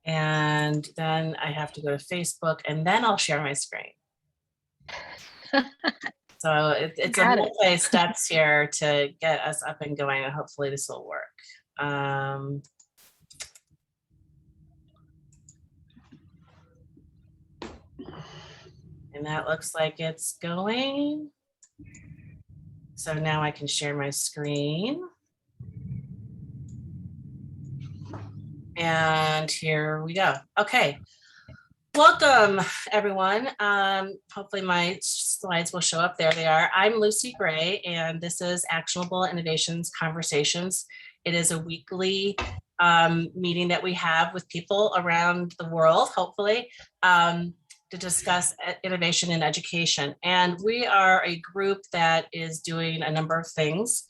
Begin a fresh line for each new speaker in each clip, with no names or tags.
And then I have to go to Facebook, and then I'll share my screen. So it's a multi steps here to get us up and going, and hopefully this will work. And that looks like it's going. So now I can share my screen. And here we go. Okay. Welcome, everyone. Hopefully my slides will show up. There they are. I'm Lucy Gray, and this is Actionable Innovations Conversations. It is a weekly meeting that we have with people around the world, hopefully, to discuss innovation in education. And we are a group that is doing a number of things.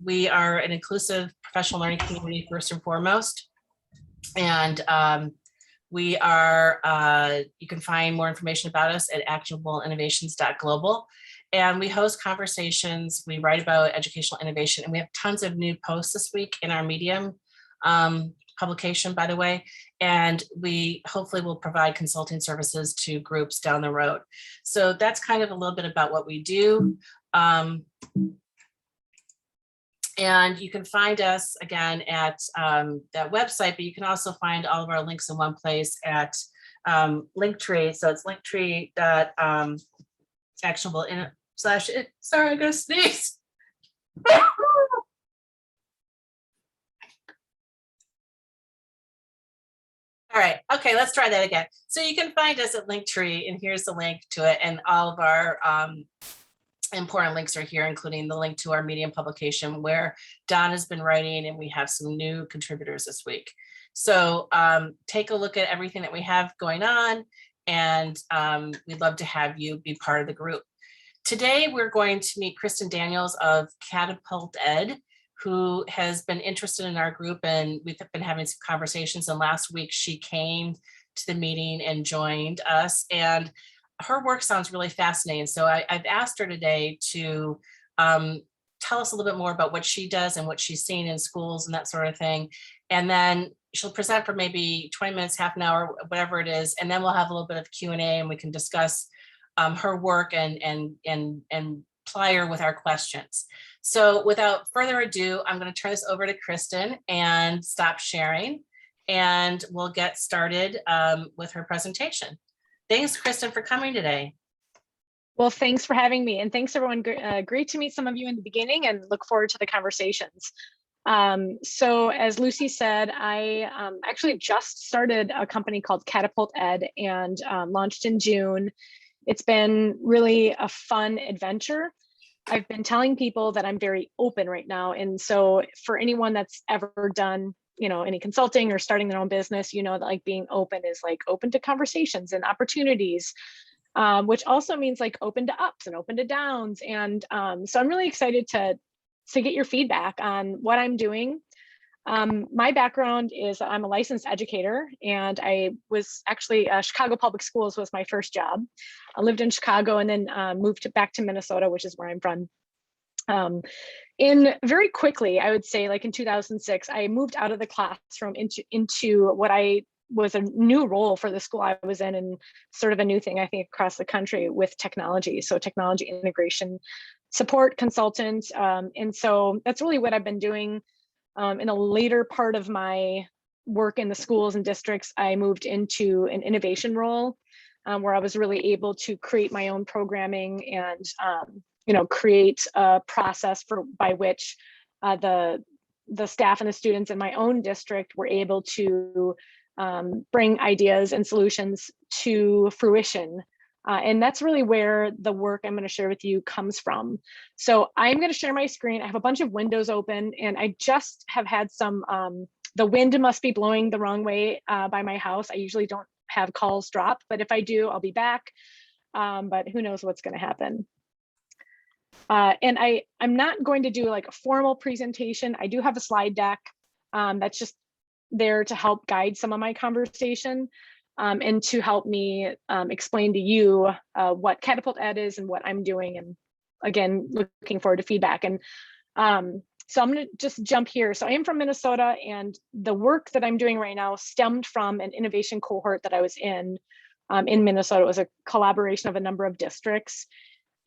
We are an inclusive professional learning community, first and foremost. And we are, you can find more information about us at actionableinnovations.global. And we host conversations, we write about educational innovation, and we have tons of new posts this week in our Medium publication, by the way. And we hopefully will provide consulting services to groups down the road. So that's kind of a little bit about what we do. And you can find us again at that website, but you can also find all of our links in one place at Linktree. So it's linktree.actionable sorry, I'm gonna sneeze. All right, okay, let's try that again. So you can find us at Linktree, and here's the link to it, and all of our important links are here, including the link to our Medium publication where Don has been writing, and we have some new contributors this week. So take a look at everything that we have going on, and we'd love to have you be part of the group. Today, we're going to meet Kristin Daniels of Catapult Ed, who has been interested in our group, and we've been having some conversations. And last week she came to the meeting and joined us, and her work sounds really fascinating. So I've asked her today to tell us a little bit more about what she does and what she's seen in schools and that sort of thing. And then she'll present for maybe 20 minutes, half an hour, whatever it is. And then we'll have a little bit of Q&A, and we can discuss her work and ply her with our questions. So without further ado, I'm going to turn this over to Kristin and stop sharing, and we'll get started with her presentation. Thanks, Kristin, for coming today.
Well, thanks for having me, and thanks everyone. Great to meet some of you in the beginning, and look forward to the conversations. So as Lucy said, I actually just started a company called Catapult Ed, and launched in June. It's been really a fun adventure. I've been telling people that I'm very open right now. And so for anyone that's ever done, any consulting or starting their own business, that like being open is like open to conversations and opportunities, which also means like open to ups and open to downs. And so I'm really excited to get your feedback on what I'm doing. My background is I'm a licensed educator, and I was actually Chicago Public Schools was my first job. I lived in Chicago and then moved back to Minnesota, which is where I'm from. In very quickly, I would say like in 2006, I moved out of the classroom into what was a new role for the school I was in, and sort of a new thing, I think, across the country with technology. So technology integration support consultant. And so that's really what I've been doing. In a later part of my work in the schools and districts, I moved into an innovation role where I was really able to create my own programming and, create a process by which the staff and the students in my own district were able to bring ideas and solutions to fruition. And that's really where the work I'm going to share with you comes from. So I'm going to share my screen. I have a bunch of windows open, and I just have had some, the wind must be blowing the wrong way by my house. I usually don't have calls drop, but if I do, I'll be back. But who knows what's going to happen. And I'm not going to do like a formal presentation. I do have a slide deck that's just there to help guide some of my conversation. And to help me explain to you what Catapult Ed is and what I'm doing. And again, looking forward to feedback. And So I'm going to just jump here. So I am from Minnesota, and the work that I'm doing right now stemmed from an innovation cohort that I was in Minnesota. It was a collaboration of a number of districts.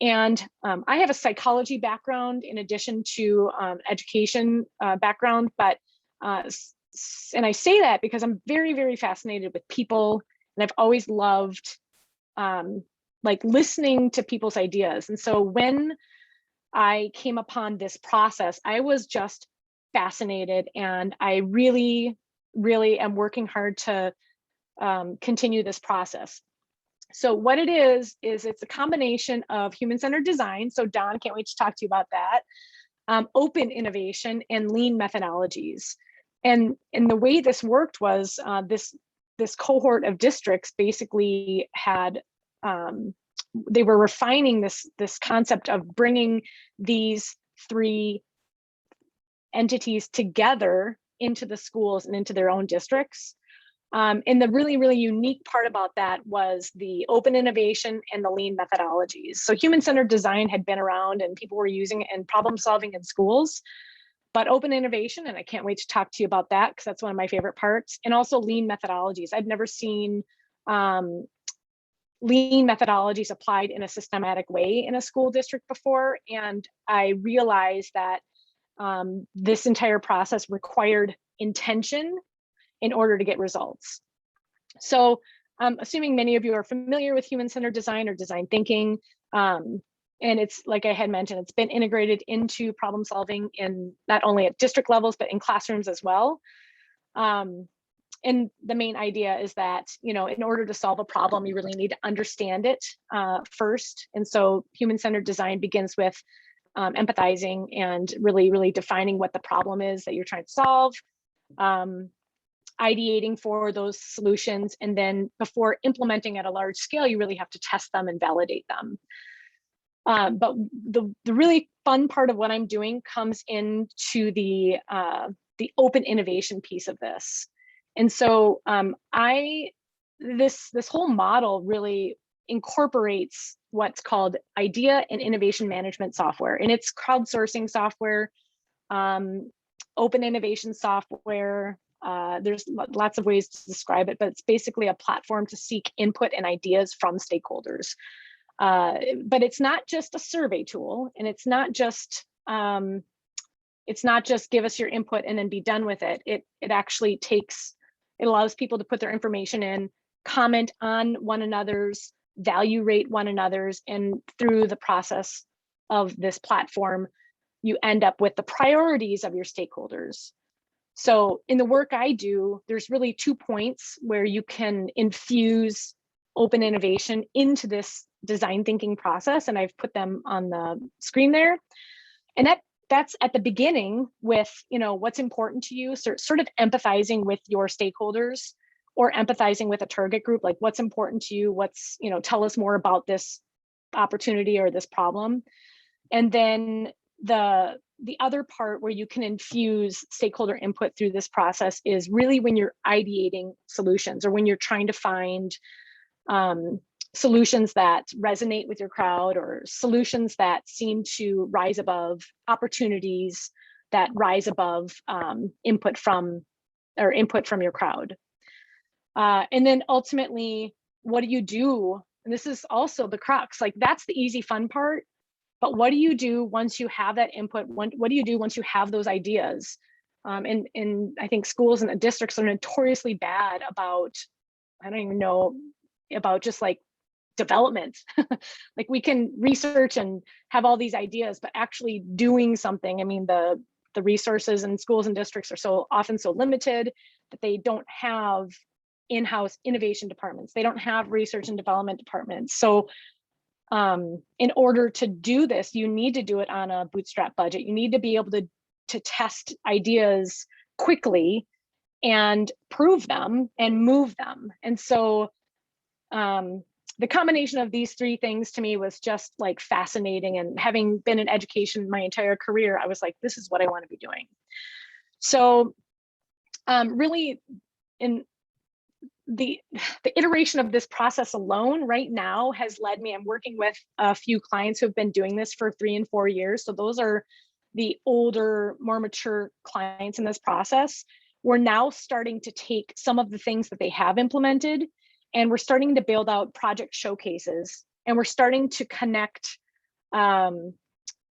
And I have a psychology background in addition to education background, but and I say that because I'm very, very fascinated with people, and I've always loved like listening to people's ideas. And so when I came upon this process, I was just fascinated, and I really, really am working hard to continue this process. So what it is it's a combination of human-centered design. So Don, can't wait to talk to you about that. Open innovation and lean methodologies. And the way this worked was this cohort of districts basically had they were refining this concept of bringing these three entities together into the schools and into their own districts. And the really, really unique part about that was the open innovation and the lean methodologies. So human-centered design had been around and people were using it in problem solving in schools, but open innovation, and I can't wait to talk to you about that because that's one of my favorite parts, and also lean methodologies. I've never seen lean methodologies applied in a systematic way in a school district before. And I realized that this entire process required intention in order to get results. So assuming many of you are familiar with human-centered design or design thinking, and it's like I had mentioned, it's been integrated into problem solving in not only at district levels, but in classrooms as well. And the main idea is that, in order to solve a problem, you really need to understand it first. And so human-centered design begins with empathizing and really, really defining what the problem is that you're trying to solve, ideating for those solutions. And then before implementing at a large scale, you really have to test them and validate them. But the really fun part of what I'm doing comes into the open innovation piece of this. And so this whole model really incorporates what's called idea and innovation management software, and it's crowdsourcing software, open innovation software. There's lots of ways to describe it, but it's basically a platform to seek input and ideas from stakeholders. But it's not just a survey tool, and it's not just give us your input and then be done with it. It actually it allows people to put their information in, comment on one another's, value rate one another's, and through the process of this platform, you end up with the priorities of your stakeholders. So in the work I do, there's really 2 points where you can infuse open innovation into this design thinking process, and I've put them on the screen there. And that's at the beginning with, what's important to you, sort of empathizing with your stakeholders or empathizing with a target group, like what's important to you, tell us more about this opportunity or this problem. And then the other part where you can infuse stakeholder input through this process is really when you're ideating solutions, or when you're trying to find solutions that resonate with your crowd, or solutions that seem to rise above opportunities that rise above input from your crowd. And then ultimately, what do you do? And this is also the crux, like that's the easy fun part, but what do you do once you have that input? What do you do once you have those ideas? And I think schools and districts are notoriously bad about, I don't even know, about just like development. Like we can research and have all these ideas, but actually doing something, I mean, the resources in schools and districts are so often so limited that they don't have in-house innovation departments. They don't have research and development departments. So in order to do this, you need to do it on a bootstrap budget. You need to be able to test ideas quickly and prove them and move them. And so the combination of these 3 things to me was just like fascinating. And having been in education my entire career, I was like, this is what I want to be doing. So really, in the iteration of this process alone right now has led me, I'm working with a few clients who have been doing this for 3 and 4 years. So those are the older, more mature clients in this process, we're now starting to take some of the things that they have implemented, and we're starting to build out project showcases, and we're starting to connect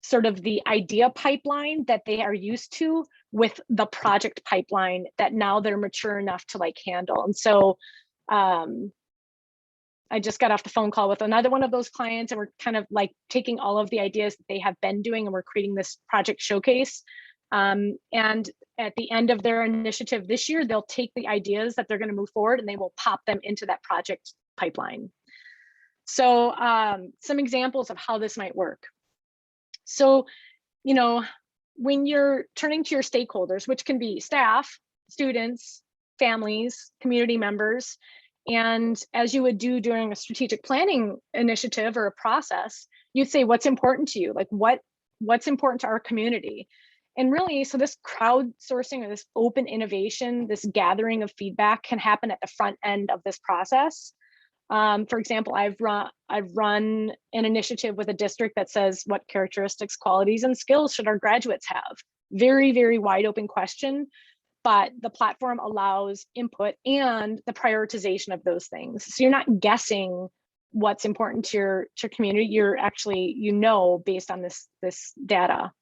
sort of the idea pipeline that they are used to with the project pipeline that now they're mature enough to like handle. And so I just got off the phone call with another one of those clients, and we're kind of like taking all of the ideas that they have been doing, and we're creating this project showcase. And at the end of their initiative this year, they'll take the ideas that they're going to move forward and they will pop them into that project pipeline. So some examples of how this might work. So, you know, when you're turning to your stakeholders, which can be staff, students, families, community members, and as you would do during a strategic planning initiative or a process, you'd say, what's important to you? Like what's important to our community? And really, so this crowdsourcing or this open innovation, this gathering of feedback can happen at the front end of this process. For example, I've run an initiative with a district that says, what characteristics, qualities, and skills should our graduates have? Very, very wide open question, but the platform allows input and the prioritization of those things. So you're not guessing what's important to your community. You're actually, based on this data.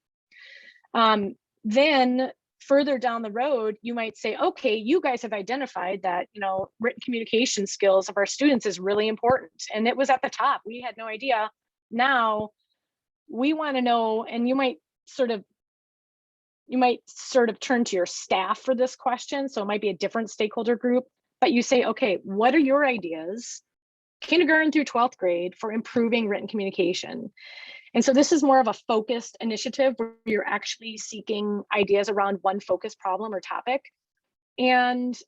Then further down the road, you might say, okay, you guys have identified that, written communication skills of our students is really important. And it was at the top. We had no idea. Now we want to know, and you might sort of turn to your staff for this question. So it might be a different stakeholder group, but you say, okay, what are your ideas, kindergarten through 12th grade, for improving written communication? And so this is more of a focused initiative where you're actually seeking ideas around one focused problem or topic. And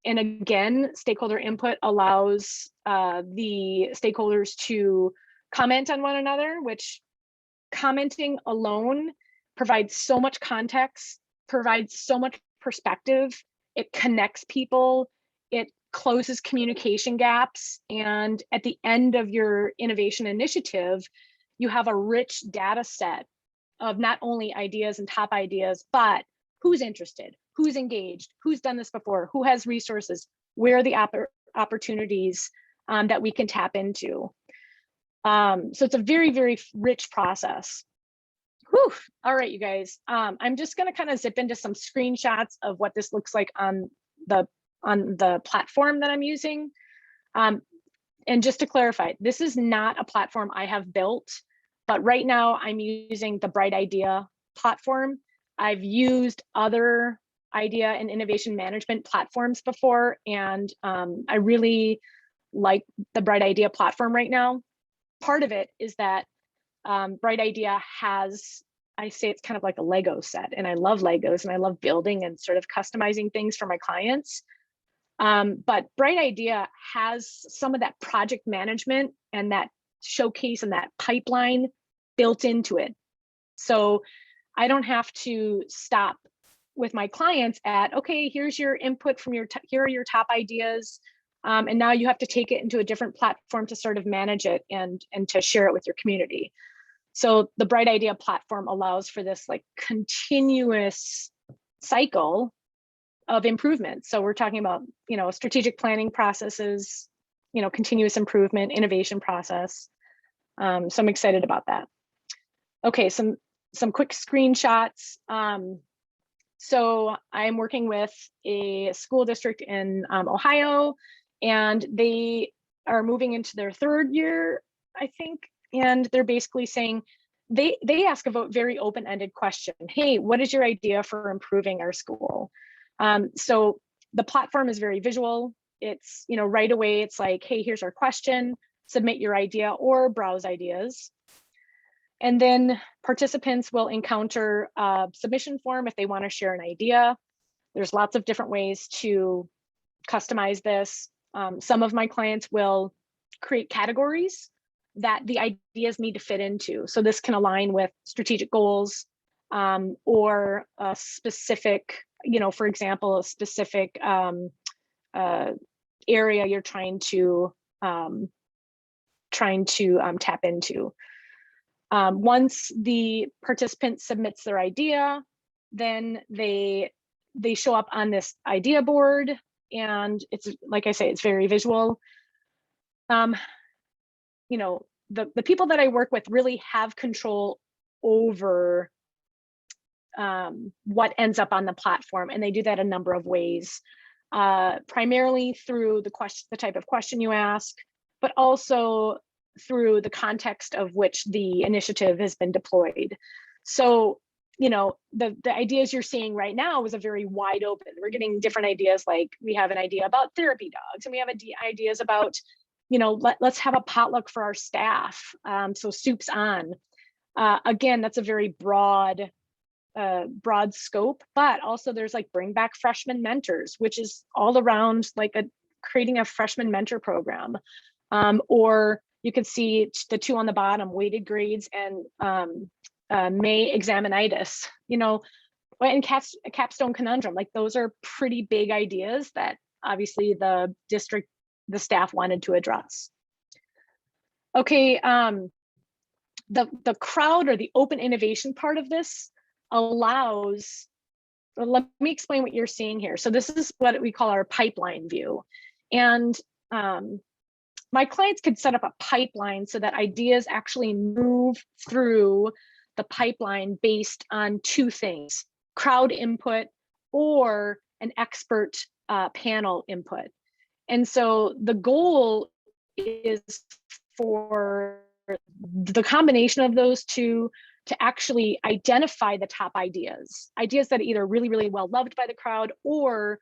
again, stakeholder input allows the stakeholders to comment on one another, which commenting alone provides so much context, provides so much perspective. It connects people, it closes communication gaps. And at the end of your innovation initiative, you have a rich data set of not only ideas and top ideas, but who's interested, who's engaged, who's done this before, who has resources, where are the opportunities that we can tap into. So it's a very, very rich process. Whew. All right, you guys. I'm just going to kind of zip into some screenshots of what this looks like on the platform that I'm using. And just to clarify, this is not a platform I have built, but right now I'm using the Bright Idea platform. I've used other idea and innovation management platforms before, and I really like the Bright Idea platform right now. Part of it is that Bright Idea has, I say it's kind of like a Lego set, and I love Legos and I love building and sort of customizing things for my clients. But Bright Idea has some of that project management and that showcase and that pipeline built into it. So I don't have to stop with my clients at, okay, here's your input from here are your top ideas. And now you have to take it into a different platform to sort of manage it and to share it with your community. So the Bright Idea platform allows for this like continuous cycle of improvement. So we're talking about, strategic planning processes, continuous improvement, innovation process. So I'm excited about that. Okay, some quick screenshots. So I'm working with a school district in Ohio, and they are moving into their third year, I think. And they're basically saying, they ask a very open-ended question. Hey, what is your idea for improving our school? So the platform is very visual. It's, right away, it's like, hey, here's our question, submit your idea or browse ideas. And then participants will encounter a submission form if they want to share an idea. There's lots of different ways to customize this. Some of my clients will create categories that the ideas need to fit into. So this can align with strategic goals or a specific, for example, a specific area you're trying to tap into. Once the participant submits their idea, then they show up on this idea board, and it's, like I say, it's very visual. You know, the people that I work with really have control over what ends up on the platform, and they do that a number of ways, primarily through the type of question you ask, but also through the context of which the initiative has been deployed. So, you know, the ideas you're seeing right now is a very wide open. We're getting different ideas, like we have an idea about therapy dogs, and we have ideas about, you know, let's have a potluck for our staff. So soup's on. Again, that's a very broad scope, but also there's like bring back freshman mentors, which is all around like creating a freshman mentor program. Or you can see the two on the bottom, weighted grades and May examinitis, you know, and capstone conundrum. Like those are pretty big ideas that obviously the staff wanted to address. Okay, the crowd or the open innovation part of this allows, let me explain what you're seeing here. So this is what we call our pipeline view. And my clients could set up a pipeline so that ideas actually move through the pipeline based on two things: crowd input or an expert panel input. And so the goal is for the combination of those two to actually identify the top ideas that are either really, really well loved by the crowd or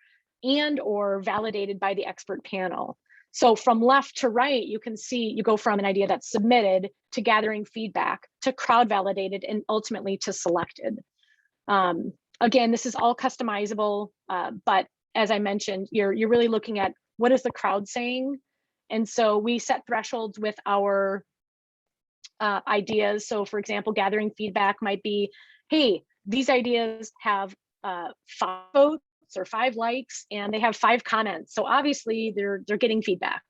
validated by the expert panel. So from left to right, you can see you go from an idea that's submitted to gathering feedback to crowd validated and ultimately to selected. Again, this is all customizable, but as I mentioned, you're really looking at what is the crowd saying. And so we set thresholds with our ideas. So for example, gathering feedback might be, hey, these ideas have 5 votes or 5 likes, and they have 5 comments. So obviously they're getting feedback.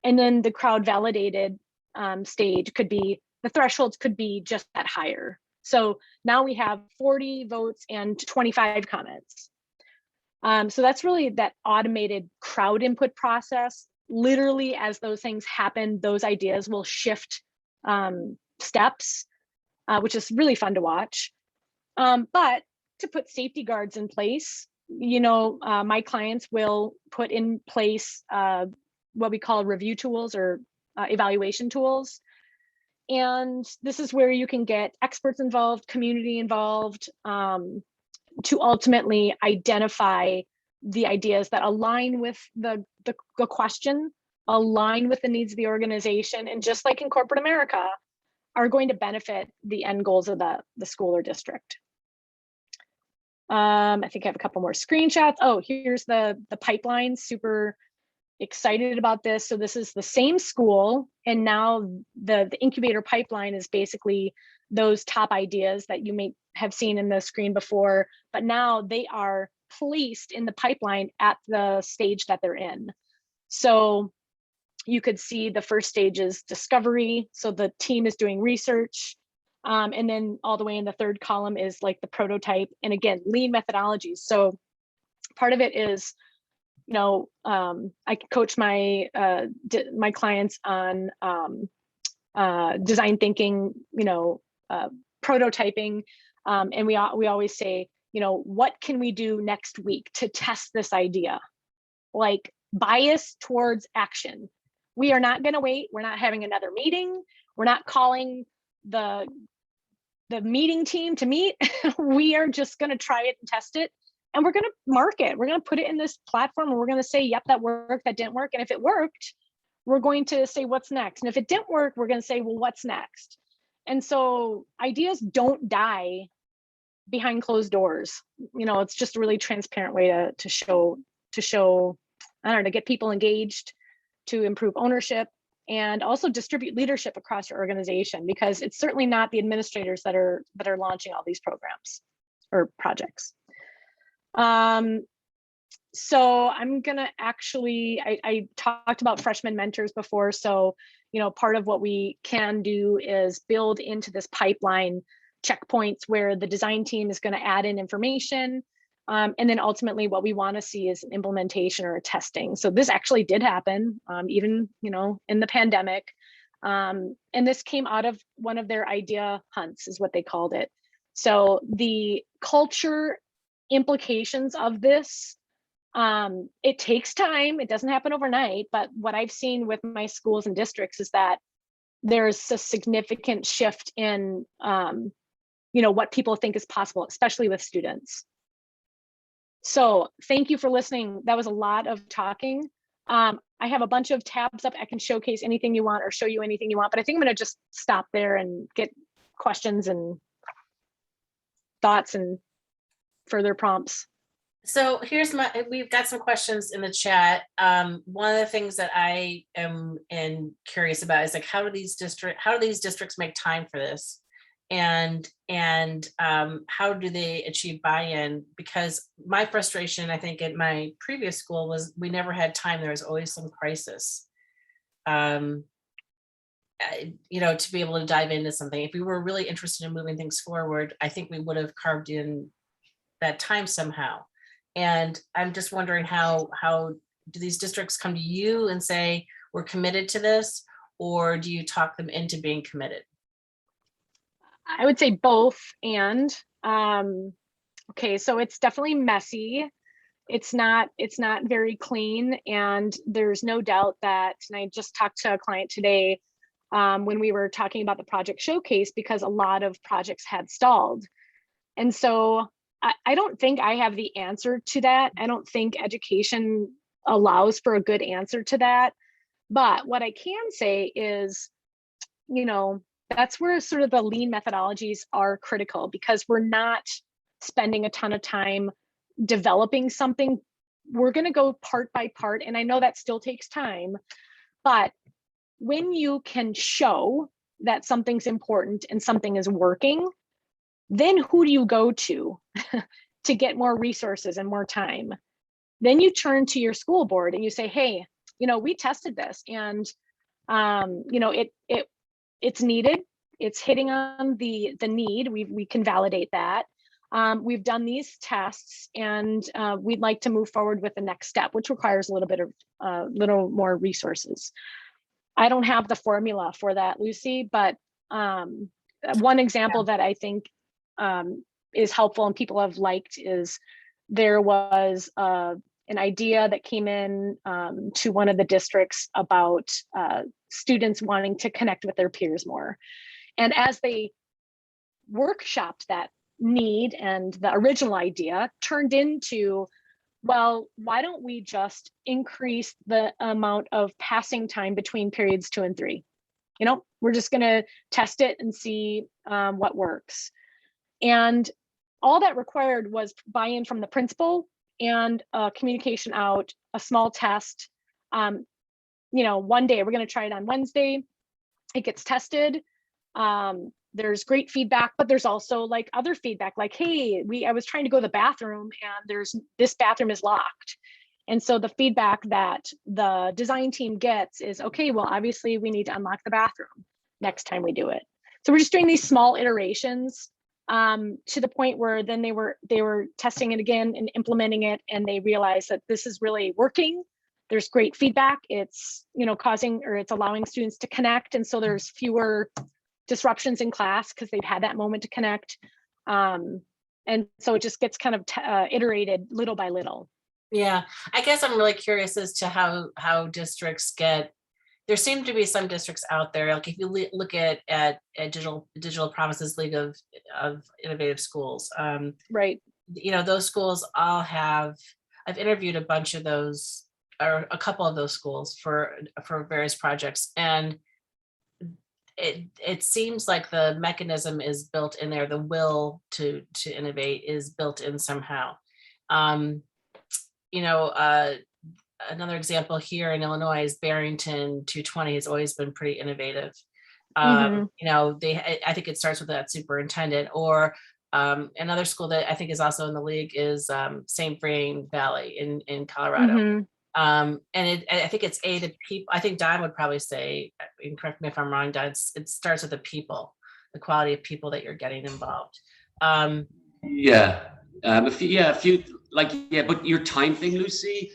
And then the crowd validated stage could be, the thresholds could be just that higher. So now we have 40 votes and 25 comments. So that's really that automated crowd input process. Literally, as those things happen, those ideas will shift steps, which is really fun to watch. But to put safety guards in place, you know, my clients will put in place what we call review tools or evaluation tools. And this is where you can get experts involved, community involved, to ultimately identify the ideas that align with the question, align with the needs of the organization, and just like in corporate America, are going to benefit the end goals of the school or district. I think I have a couple more screenshots. Oh, here's the pipeline. Super excited about this. So this is the same school, and now the incubator pipeline is basically those top ideas that you may have seen in the screen before, but now they are placed in the pipeline at the stage that they're in. So you could see the first stage is discovery. So the team is doing research. And then all the way in the third column is like the prototype. And again, lean methodologies. So part of it is, you know, I coach my clients on design thinking, you know, prototyping. And we always say, you know, what can we do next week to test this idea? Like bias towards action. We are not going to wait. We're not having another meeting. We're not calling the meeting team to meet. We are just going to try it and test it. And we're going to mark it. We're going to put it in this platform, and we're going to say, yep, that worked, that didn't work. And if it worked, we're going to say, what's next? And if it didn't work, we're going to say, well, what's next? And so ideas don't die behind closed doors. You know, it's just a really transparent way to show, I don't know, to get people engaged, to improve ownership, and also distribute leadership across your organization, because it's certainly not the administrators that are launching all these programs or projects. So I'm gonna actually, I talked about freshman mentors before. So, part of what we can do is build into this pipeline checkpoints where the design team is going to add in information. And then ultimately what we want to see is an implementation or a testing. So this actually did happen, even, in the pandemic. And this came out of one of their idea hunts is what they called it. So the culture implications of this, it takes time. It doesn't happen overnight. But what I've seen with my schools and districts is that there's a significant shift in, what people think is possible, especially with students. So thank you for listening. That was a lot of talking. I have a bunch of tabs up. I can showcase anything you want or show you anything you want, but I think I'm going to just stop there and get questions and thoughts and further prompts.
So we've got some questions in the chat. One of the things that I am curious about is like, how do these districts make time for this? And how do they achieve buy-in? Because my frustration, I think, at my previous school was we never had time. There was always some crisis. To be able to dive into something. If we were really interested in moving things forward, I think we would have carved in that time somehow. And I'm just wondering how do these districts come to you and say, we're committed to this, or do you talk them into being committed?
I would say both. And okay, so it's definitely messy. It's not very clean. And there's no doubt that, and I just talked to a client today when we were talking about the project showcase, because a lot of projects had stalled. And so I don't think I have the answer to that. I don't think education allows for a good answer to that. But what I can say is, that's where sort of the lean methodologies are critical, because we're not spending a ton of time developing something. We're going to go part by part. And I know that still takes time, but when you can show that something's important and something is working, then who do you go to to get more resources and more time? Then you turn to your school board and you say, hey, we tested this and, it's needed. It's hitting on the need. We can validate that. We've done these tests and we'd like to move forward with the next step, which requires a little more resources. I don't have the formula for that, Lucy, but one example that I think is helpful and people have liked is there was an idea that came in to one of the districts about students wanting to connect with their peers more. And as they workshopped that need, and the original idea turned into, well, why don't we just increase the amount of passing time between periods 2 and 3? We're just going to test it and see what works. And all that required was buy-in from the principal and communication out, a small test. One day, we're going to try it on Wednesday. It gets tested. There's great feedback, but there's also like other feedback, like, hey, I was trying to go to the bathroom and this bathroom is locked. And so the feedback that the design team gets is, okay, well, obviously we need to unlock the bathroom next time we do it. So we're just doing these small iterations to the point where then they were testing it again and implementing it, and they realized that this is really working. There's great feedback. It's it's allowing students to connect, and so there's fewer disruptions in class because they've had that moment to connect. And so it just gets kind of iterated little by little.
Yeah, I guess I'm really curious as to how districts get. There seem to be some districts out there, like if you look at Digital Promises League of Innovative Schools,
right?
Those schools all have. I've interviewed a bunch of those, or a couple of those schools for various projects, and it seems like the mechanism is built in there. The will to innovate is built in somehow. Another example here in Illinois is Barrington 220 has always been pretty innovative. I think it starts with that superintendent, or another school that I think is also in the league is St. Vrain Valley in Colorado. I think it's A, the people. I think Don would probably say, and correct me if I'm wrong, Don, it starts with the people, the quality of people that you're getting involved.
Yeah. If you like, yeah, but your time thing, Lucy,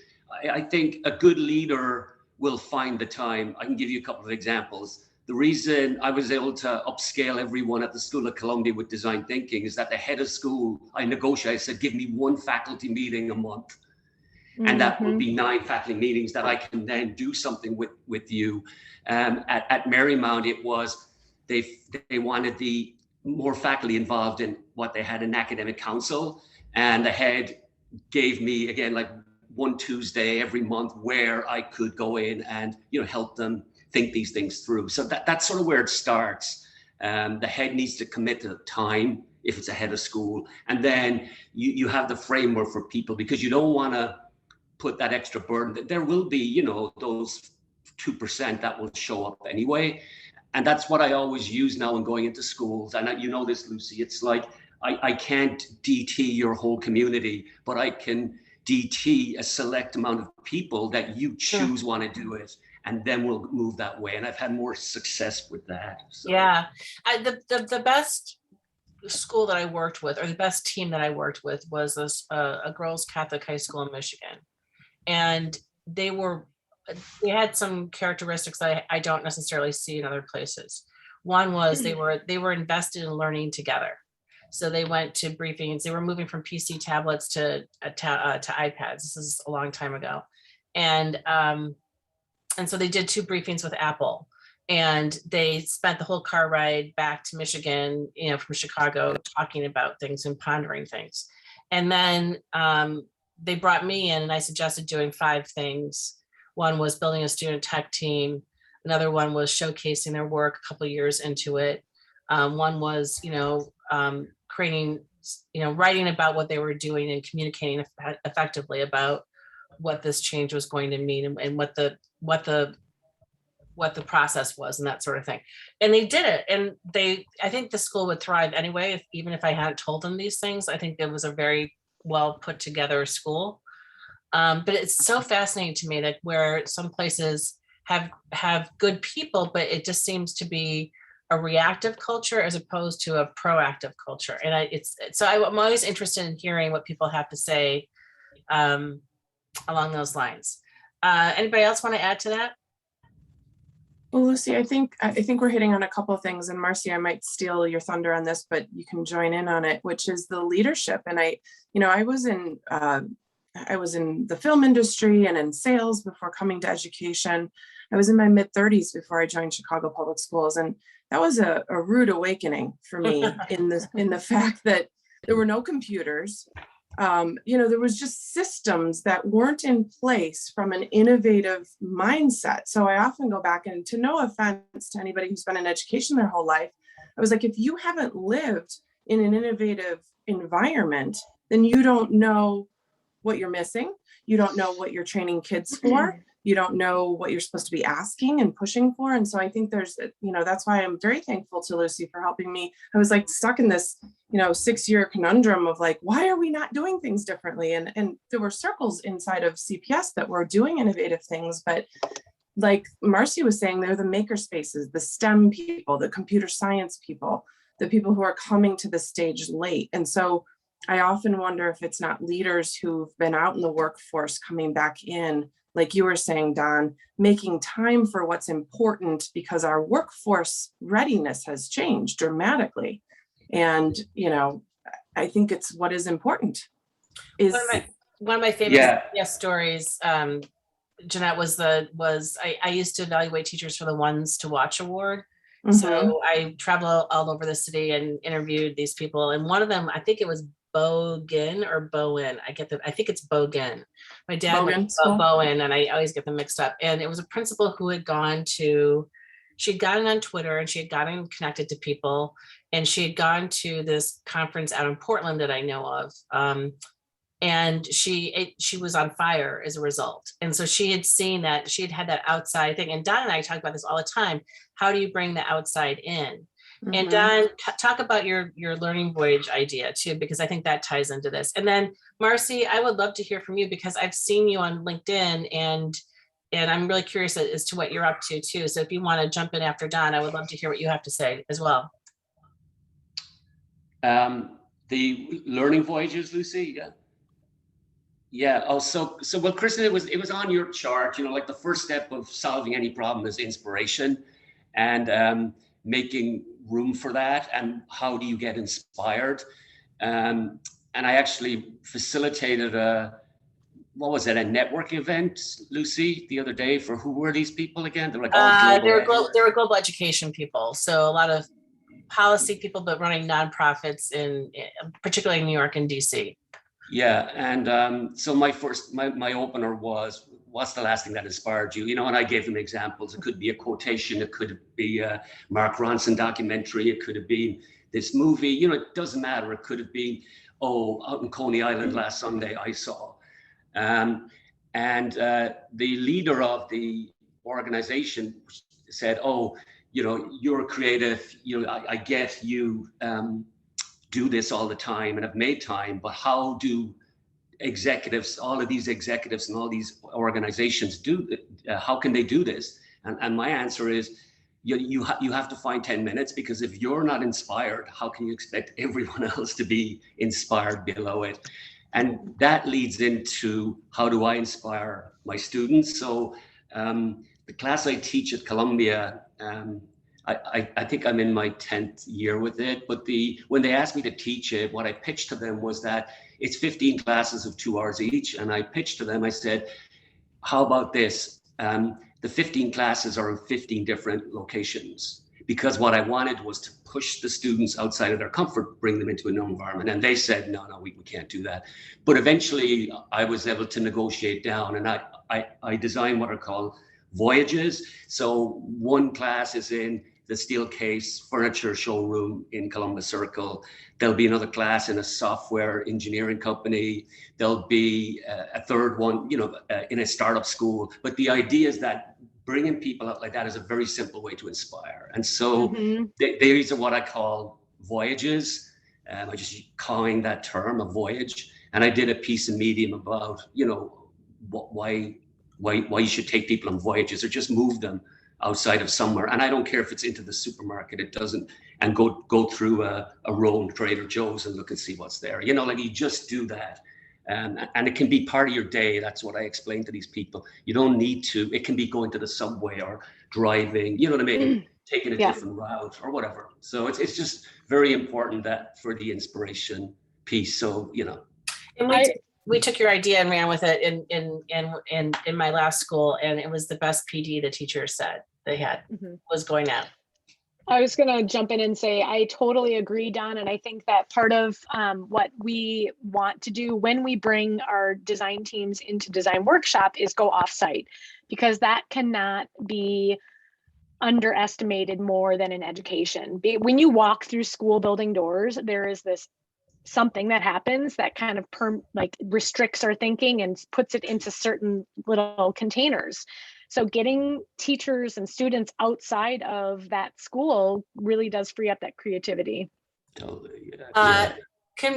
I think a good leader will find the time. I can give you a couple of examples. The reason I was able to upscale everyone at the School of Columbia with design thinking is that the head of school, I negotiated, said, give me one faculty meeting a month. And that will be 9 faculty meetings that I can then do something with you. At Marymount, it was, they wanted the more faculty involved in what they had, an academic council. And the head gave me, again, like one Tuesday every month where I could go in and, help them think these things through. So that's sort of where it starts. The head needs to commit to the time if it's a head of school. And then you have the framework for people, because you don't want to put that extra burden. There will be, those 2% that will show up anyway. And that's what I always use now when going into schools. And you know this, Lucy, it's like, I can't DT your whole community, but I can DT a select amount of people that you choose want to do it. And then we'll move that way. And I've had more success with that. So.
Yeah, the best school that I worked with, or the best team that I worked with, was a girls' Catholic high school in Michigan. And they had some characteristics that I don't necessarily see in other places. One was they were invested in learning together. So they went to briefings. They were moving from PC tablets to iPads. This is a long time ago. And so they did 2 briefings with Apple, and they spent the whole car ride back to Michigan, from Chicago, talking about things and pondering things. And then they brought me in, and I suggested doing 5 things. One was building a student tech team. Another one was showcasing their work a couple of years into it. One was, creating, writing about what they were doing and communicating effectively about what this change was going to mean, and what the process was, and that sort of thing. And they did it. And I think the school would thrive anyway, even if I hadn't told them these things. I think it was a very well put together school. But it's so fascinating to me that where some places have good people, but it just seems to be a reactive culture as opposed to a proactive culture. And I'm always interested in hearing what people have to say along those lines. Anybody else want to add to that?
Well, Lucy, I think we're hitting on a couple of things, and Marcy, I might steal your thunder on this, but you can join in on it, which is the leadership. And I was in the film industry and in sales before coming to education. I was in my mid-30s before I joined Chicago Public Schools, and that was a rude awakening for me in the fact that there were no computers. There was just systems that weren't in place from an innovative mindset. So I often go back, and to no offense to anybody who's been in education their whole life, I was like, if you haven't lived in an innovative environment, then you don't know what you're missing. You don't know what you're training kids for. You don't know what you're supposed to be asking and pushing for. And so I think there's, that's why I'm very thankful to Lucy for helping me. I was like stuck in this, 6-year conundrum of like, why are we not doing things differently? And there were circles inside of CPS that were doing innovative things, but like Marcy was saying, they're the maker spaces, the STEM people, the computer science people, the people who are coming to the stage late. And so I often wonder if it's not leaders who've been out in the workforce coming back in, like you were saying, Don, making time for what's important, because our workforce readiness has changed dramatically. And, I think it's what is important.
One of my favorite stories, Jeanette, was I used to evaluate teachers for the Ones to Watch Award. Mm-hmm. So I traveled all over the city and interviewed these people. And one of them, I think it was Bogan or Bowen. I think it's Bogan. My dad went Bowen, and I always get them mixed up. And it was a principal who had she'd gotten on Twitter, and she had gotten connected to people, and she had gone to this conference out in Portland that I know of. And she was on fire as a result. And so she had seen that, she had had that outside thing. And Don and I talk about this all the time. How do you bring the outside in? And Don, talk about your learning voyage idea too, because I think that ties into this. And then Marcy, I would love to hear from you because I've seen you on LinkedIn and I'm really curious as to what you're up to too. So if you want to jump in after Don, I would love to hear what you have to say as well.
The learning voyages, Lucy, yeah. Yeah. Oh, so well, Kristin, it was on your chart. You know, like the first step of solving any problem is inspiration, and making room for that. And how do you get inspired? And I actually facilitated what was it, a networking event, Lucy, the other day for who were these people again? They're like,
they were global education people. So a lot of policy people, but running nonprofits in particularly New York and DC.
Yeah, and so my opener was, what's the last thing that inspired you? You know, and I gave them examples. It could be a quotation, it could be a Mark Ronson documentary, it could have been this movie. You know, it doesn't matter. It could have been, out in Coney Island last Sunday I saw. The leader of the organization said, you know, you're creative, you know, I get you do this all the time and have made time, but how do executives, all of these executives and all these organizations how can they do this? And my answer is, you have to find 10 minutes, because if you're not inspired, how can you expect everyone else to be inspired below it? And that leads into, how do I inspire my students? So the class I teach at Columbia, I think I'm in my 10th year with it, but when they asked me to teach it, what I pitched to them was that it's 15 classes of 2 hours each. And I pitched to them, I said, how about this? The 15 classes are in 15 different locations, because what I wanted was to push the students outside of their comfort, bring them into a new environment. And they said, no, we can't do that. But eventually I was able to negotiate down, and I designed what are called voyages. So one class is in the Steelcase furniture showroom in Columbus Circle. There'll be another class in a software engineering company. There'll be a third one, you know, in a startup school. But the idea is that bringing people out like that is a very simple way to inspire. And so these are what I call voyages. I just coined that term, a voyage. And I did a piece in Medium about, you know, why you should take people on voyages, or just move them outside of somewhere. And I don't care if it's into the supermarket, it doesn't, and go through a row in Trader Joe's and look and see what's there. You know, like, you just do that. And it can be part of your day. That's what I explain to these people. You don't need to, it can be going to the subway or driving, you know what I mean? Taking a different route or whatever. So it's just very important that for the inspiration piece. So, you know.
And we took your idea and ran with it in my last school, and it was the best PD the teachers said they had was going out.
I was going to jump in and say, I totally agree, Don. And I think that part of what we want to do when we bring our design teams into design workshop is go offsite, because that cannot be underestimated more than in education. When you walk through school building doors, there is this something that happens that kind of restricts our thinking and puts it into certain little containers. So getting teachers and students outside of that school really does free up that creativity.
Totally.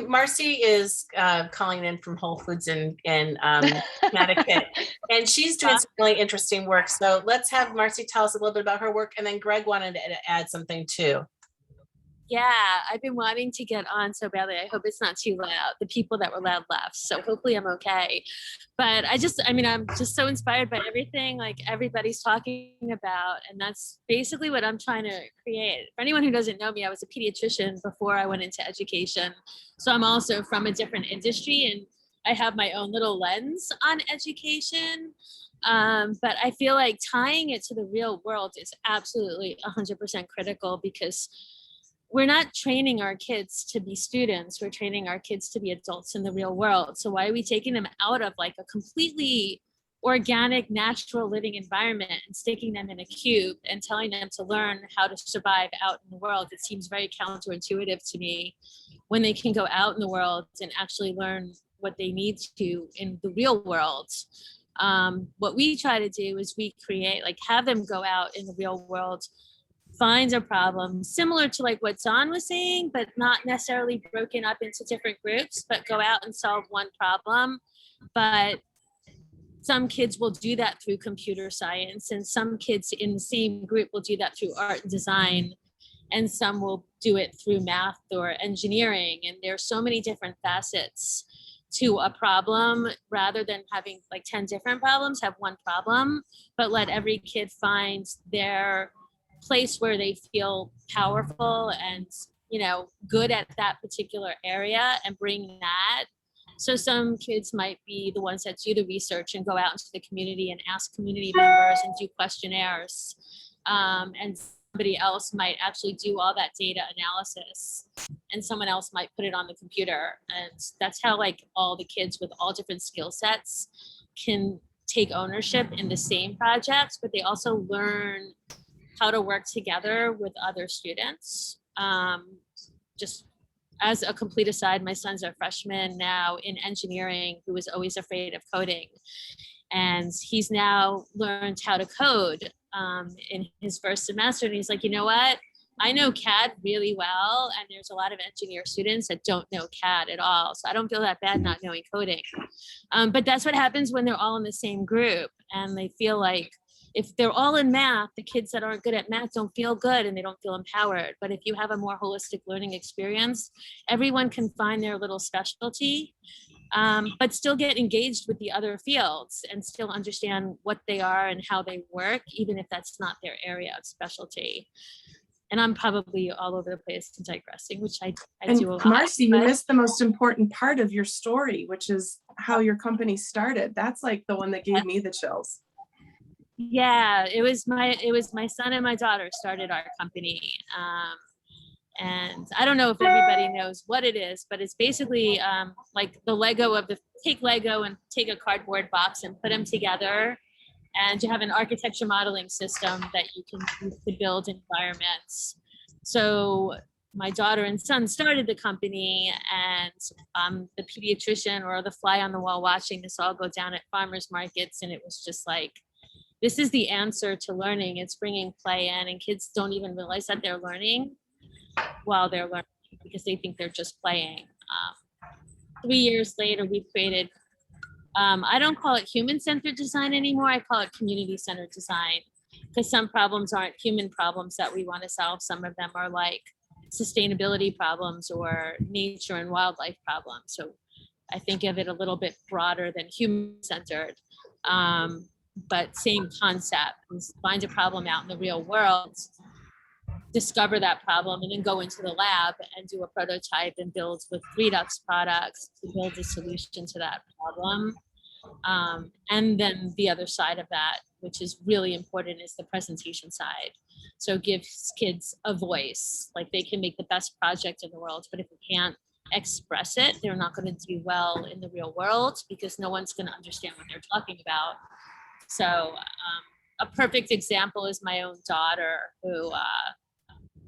Marcy is calling in from Whole Foods in Connecticut, and she's doing some really interesting work. So let's have Marcy tell us a little bit about her work, and then Greg wanted to add something too.
Yeah, I've been wanting to get on so badly. I hope it's not too loud. The people that were loud left, so hopefully I'm okay. But I'm just so inspired by everything like everybody's talking about, and that's basically what I'm trying to create. For anyone who doesn't know me, I was a pediatrician before I went into education. So I'm also from a different industry, and I have my own little lens on education. But I feel like tying it to the real world is absolutely 100% critical, because we're not training our kids to be students. We're training our kids to be adults in the real world. So why are we taking them out of like a completely organic, natural living environment and sticking them in a cube and telling them to learn how to survive out in the world? It seems very counterintuitive to me, when they can go out in the world and actually learn what they need to in the real world. What we try to do is we create, have them go out in the real world, finds a problem similar to like what Don was saying, but not necessarily broken up into different groups, but go out and solve one problem. But some kids will do that through computer science, and some kids in the same group will do that through art and design, and some will do it through math or engineering. And there's so many different facets to a problem. Rather than having like 10 different problems, have one problem, but let every kid find their place where they feel powerful and, you know, good at that particular area, and bring that. So some kids might be the ones that do the research and go out into the community and ask community members and do questionnaires. And somebody else might actually do all that data analysis, and someone else might put it on the computer. And that's how like all the kids with all different skill sets can take ownership in the same projects, but they also learn how to work together with other students. Just as a complete aside, my son's a freshman now in engineering who was always afraid of coding. And he's now learned how to code in his first semester. And he's like, you know what? I know CAD really well. And there's a lot of engineer students that don't know CAD at all. So I don't feel that bad not knowing coding. But that's what happens when they're all in the same group, and they feel like, if they're all in math, the kids that aren't good at math don't feel good and they don't feel empowered. But if you have a more holistic learning experience, everyone can find their little specialty, but still get engaged with the other fields and still understand what they are and how they work, even if that's not their area of specialty. And I'm probably all over the place and digressing, which I do a lot.
Marcy, you missed the most important part of your story, which is how your company started. That's like the one that gave me the chills.
Yeah, it was my son and my daughter started our company. And I don't know if everybody knows what it is, but it's basically like the Lego take Lego and take a cardboard box and put them together, and you have an architecture modeling system that you can use to build environments. So my daughter and son started the company, and I'm the pediatrician or the fly on the wall watching this all go down at farmers markets. And it was just like, this is the answer to learning. It's bringing play in, and kids don't even realize that they're learning while they're learning because they think they're just playing. 3 years later, we've created, I don't call it human-centered design anymore. I call it community-centered design, because some problems aren't human problems that we want to solve. Some of them are like sustainability problems or nature and wildlife problems. So I think of it a little bit broader than human-centered. But same concept, find a problem out in the real world, discover that problem, and then go into the lab and do a prototype and build with Redux products to build a solution to that problem. And then the other side of that, which is really important, is the presentation side. So gives kids a voice, like they can make the best project in the world, but if they can't express it, they're not going to do well in the real world because no one's going to understand what they're talking about. So a perfect example is my own daughter, who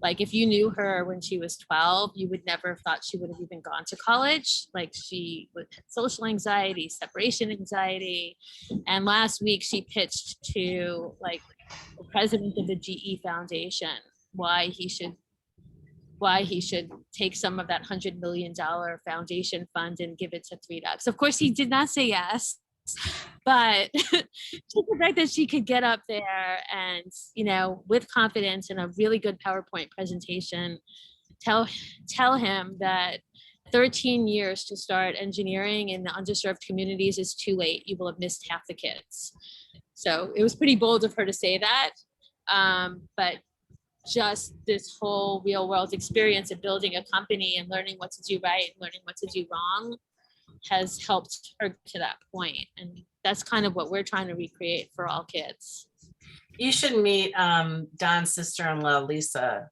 like if you knew her when she was 12, you would never have thought she would have even gone to college. Like she would have social anxiety, separation anxiety. And last week she pitched to like the president of the GE Foundation why he should take some of that $100 million foundation fund and give it to Redux. Of course, he did not say yes. But just the fact that she could get up there and, you know, with confidence and a really good PowerPoint presentation, tell him that 13 years to start engineering in the underserved communities is too late. You will have missed half the kids. So it was pretty bold of her to say that. But just this whole real world experience of building a company and learning what to do right and learning what to do wrong has helped her to that point. And that's kind of what we're trying to recreate for all kids.
You should meet Don's sister-in-law, Lisa,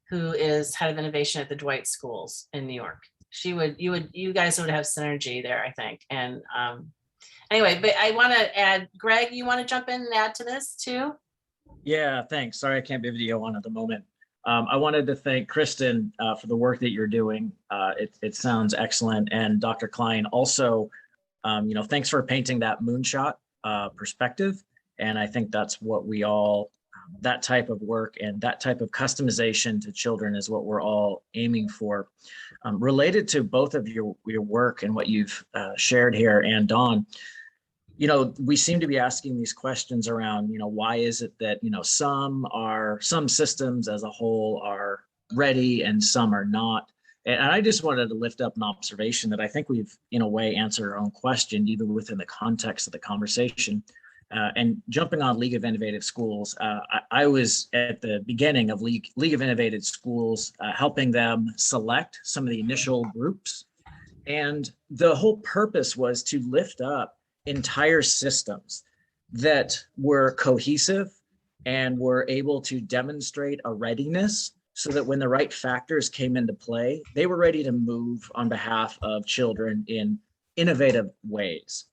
who is head of innovation at the Dwight Schools in New York. You guys would have synergy there, I think. And anyway, but I want to add, Greg, you want to jump in and add to this too?
Yeah, thanks. Sorry, I can't be video on at the moment. I wanted to thank Kristin for the work that you're doing. It sounds excellent. And Dr. Klein also, thanks for painting that moonshot perspective. And I think that's what we all that type of work and that type of customization to children is what we're all aiming for. Related to both of your work and what you've shared here, and Dawn, you know, we seem to be asking these questions around, you know, why is it that, you know, some systems as a whole are ready and some are not? And I just wanted to lift up an observation that I think we've, in a way, answered our own question, even within the context of the conversation. And jumping on League of Innovative Schools, I was at the beginning of League of Innovative Schools, helping them select some of the initial groups. And the whole purpose was to lift up entire systems that were cohesive and were able to demonstrate a readiness so that when the right factors came into play, they were ready to move on behalf of children in innovative ways.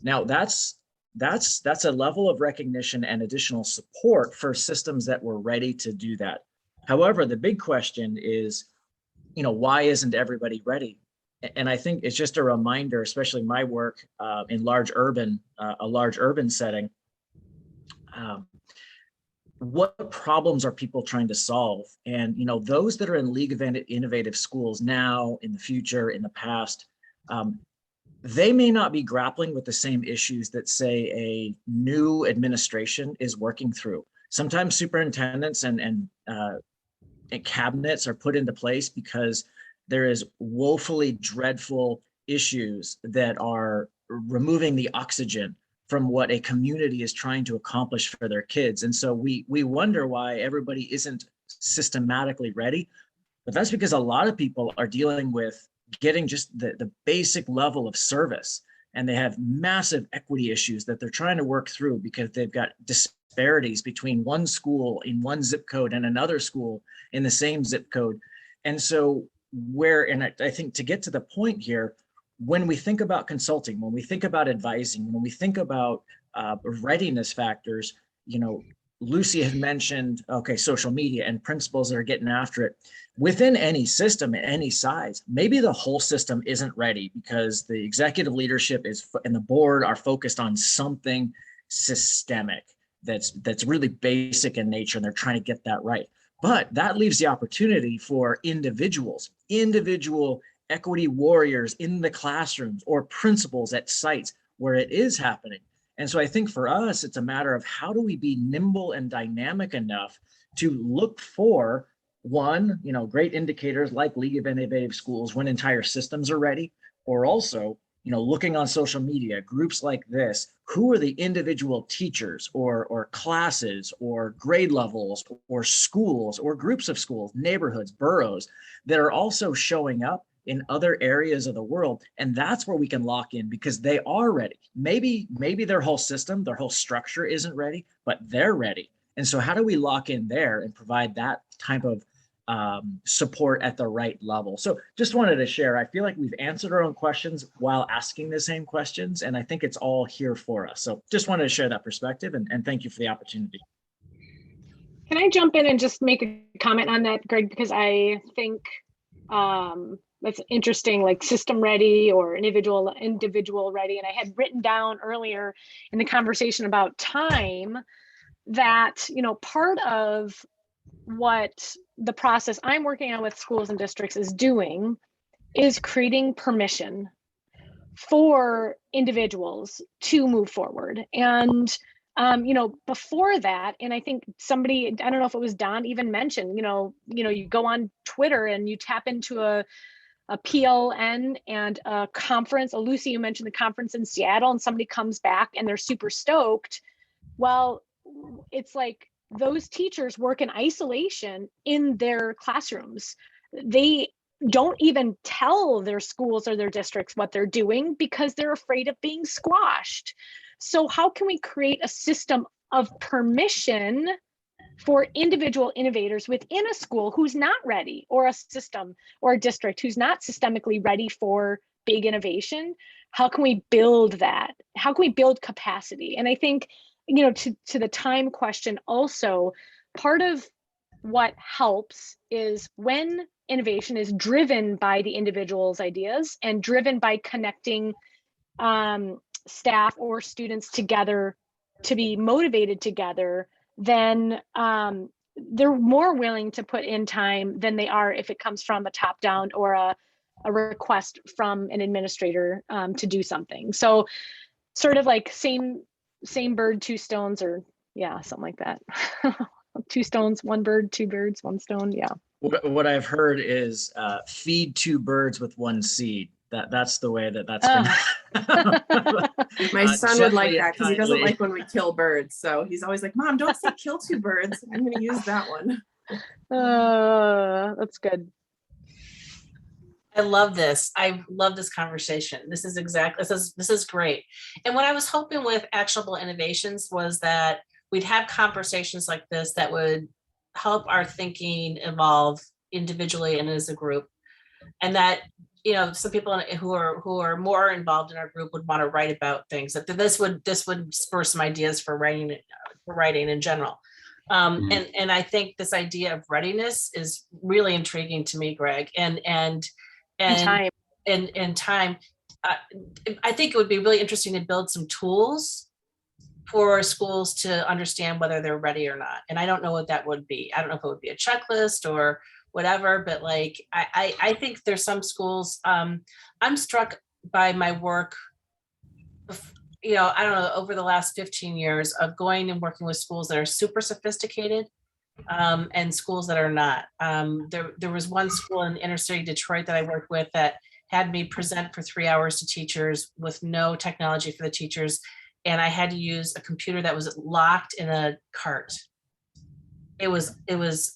Now, that's a level of recognition and additional support for systems that were ready to do that. However, the big question is, you know, why isn't everybody ready? And I think it's just a reminder, especially my work in a large urban setting. What problems are people trying to solve? And, you know, those that are in League of Innovative Schools now, in the future, in the past, they may not be grappling with the same issues that, say, a new administration is working through. Sometimes superintendents and cabinets are put into place because there is woefully dreadful issues that are removing the oxygen from what a community is trying to accomplish for their kids. And so we wonder why everybody isn't systematically ready. But that's because a lot of people are dealing with getting just the basic level of service. And they have massive equity issues that they're trying to work through because they've got disparities between one school in one zip code and another school in the same zip code. And so I think to get to the point here, when we think about consulting, when we think about advising, when we think about readiness factors, you know, Lucy had mentioned, okay, social media and principals that are getting after it. Within any system at any size, maybe the whole system isn't ready because the executive leadership and the board are focused on something systemic that's really basic in nature, and they're trying to get that right. But that leaves the opportunity for individual equity warriors in the classrooms or principals at sites where it is happening. And so I think for us, it's a matter of how do we be nimble and dynamic enough to look for one, you know, great indicators like League of Innovative Schools when entire systems are ready, or also, you know, looking on social media, groups like this, who are the individual teachers or classes or grade levels or schools or groups of schools, neighborhoods, boroughs that are also showing up in other areas of the world. And that's where we can lock in because they are ready. Maybe their whole system, their whole structure isn't ready, but they're ready. And so how do we lock in there and provide that type of support at the right level? So just wanted to share, I feel like we've answered our own questions while asking the same questions. And I think it's all here for us. So just wanted to share that perspective and thank you for the opportunity.
Can I jump in and just make a comment on that, Greg? Because I think that's interesting, like system ready or individual ready. And I had written down earlier in the conversation about time that, you know, part of what the process I'm working on with schools and districts is doing is creating permission for individuals to move forward. And you know, before that, and I think somebody, I don't know if it was Don even mentioned, you know, you go on Twitter and you tap into a PLN and a conference. Lucy, you mentioned the conference in Seattle, and somebody comes back and they're super stoked. Well, it's like those teachers work in isolation in their classrooms. They don't even tell their schools or their districts what they're doing because they're afraid of being squashed. So how can we create a system of permission for individual innovators within a school who's not ready, or a system or a district who's not systemically ready for big innovation? How can we build that? How can we build capacity? And I think, you know, to the time question also, part of what helps is when innovation is driven by the individual's ideas and driven by connecting staff or students together to be motivated together, then they're more willing to put in time than they are if it comes from a top down or a request from an administrator to do something. So sort of like same bird, two stones, or yeah, something like that. Two stones, one bird, two birds, one stone. Yeah.
What I've heard is feed two birds with one seed. That's the way that's
Oh.
been.
My son would like
Gently
that
and
because he doesn't
kindly.
like when we kill birds. So he's always like, Mom, don't say kill two birds. I'm going to use that one.
That's good.
I love this. I love this conversation. This is great. And what I was hoping with actionable innovations was that we'd have conversations like this that would help our thinking evolve individually and as a group. And that, you know, some people who are more involved in our group would want to write about things. That this would spur some ideas for writing in general. And I think this idea of readiness is really intriguing to me, Greg. And time. I think it would be really interesting to build some tools for schools to understand whether they're ready or not. And I don't know what that would be. I don't know if it would be a checklist or whatever, but like, I think there's some schools, I'm struck by my work, you know, I don't know, over the last 15 years of going and working with schools that are super sophisticated and schools that are not. There was one school in inner city Detroit that I worked with that had me present for 3 hours to teachers with no technology for the teachers. And I had to use a computer that was locked in a cart. It was,